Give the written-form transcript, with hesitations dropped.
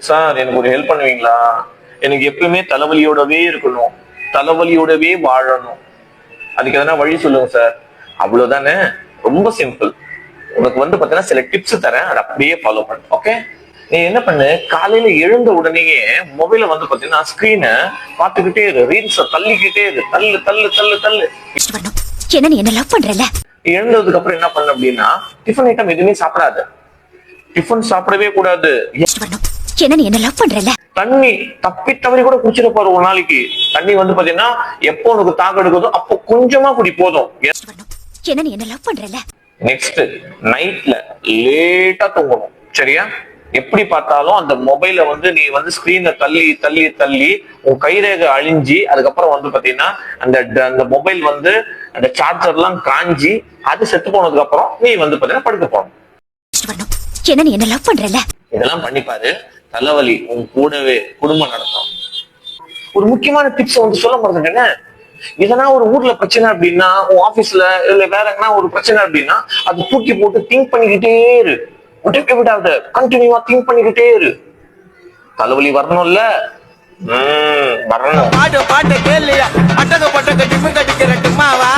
Sir எனக்கு ஒரு help பண்ணுவீங்களா? எனக்கு எப்பயுமே தலைவலியோடவே இருக்கணும், தலைவலியோடவே வாழணும், அதுக்கு எதனா வழி சொல்லுங்க சார். அவ்வளவுதானே, ரொம்ப சிம்பிள். உனக்கு வந்து பாத்தீங்கன்னா சில டிப்ஸ் தரேன், அதை அப்படியே ஃபாலோ பண்ணு. ஓகே, நீ என்ன பண்ணு, காலையில எழுந்த உடனேயே மொபைல வந்து பாத்தீங்கன்னா ஸ்கிரீனை பார்த்துக்கிட்டே இரு, ரீல்ஸ தள்ளிக்கிட்டே இரு, தள்ளு தள்ளு தள்ளு தள்ளு. என்ன நீ என்ன லவ் பண்றல? எழுந்ததுக்கு அப்புறம் என்ன பண்ணு அப்படின்னா, டிஃபன் ஐட்டம் எதுவுமே சாப்பிடாது, டிஃபன் சாப்பிடவே கூடாது. என்ன நீ என்ன லவ் பண்றல? தண்ணி தப்பி தவறி கூட குடிச்சிட போற ஒரு நாளைக்கு. தண்ணி வந்து பாத்தீங்கன்னா எப்போ உனக்கு தாக எடுக்குதோ அப்போ கொஞ்சமா குடி, போதும். என்ன நீ என்ன லவ் பண்றல? நெக்ஸ்ட், நைட்ல லேட்டா தூங்கணும், சரியா? எப்படி பார்த்தாலும் அந்த மொபைல வந்து நீ வந்து ஸ்கிரீனை தள்ளி தள்ளி தள்ளி உன் கைரேகை அழிஞ்சி, அதுக்கப்புறம் வந்து பாத்தீங்கன்னா அந்த அந்த மொபைல் வந்து அந்த சார்ஜர் எல்லாம் காஞ்சி அது செத்து போனதுக்கு அப்புறம் நீ வந்து பாத்தீங்கன்னா படுக்க போகணும். என்ன நீ என்ன லவ் பண்றல? இதெல்லாம் பண்ணிப்பாரு, தலைவலி உன் கூடவே குடும்பம் நடத்தும். ஒரு முக்கியமான டிப்ஸ் வந்து சொல்ல மறந்துட்டேங்க. இதனா ஒரு ஊர்ல பிரச்சனை அப்படின்னா, உன் ஆபீஸ்ல இல்ல வேற எங்கன்னா ஒரு பிரச்சனை அப்படின்னா, அது தூக்கி போட்டு திங்க் பண்ணிக்கிட்டே இரு, விட்டுக்க விடாத, கண்டினியூவா திங்க் பண்ணிக்கிட்டே இரு. தலைவலி வரணும்ல, வரணும். பாட்டு பாட்டு கேள்வியா, அட்டக பட்டக டிஃபன் கட்டிக்கிறட்டுமாவா?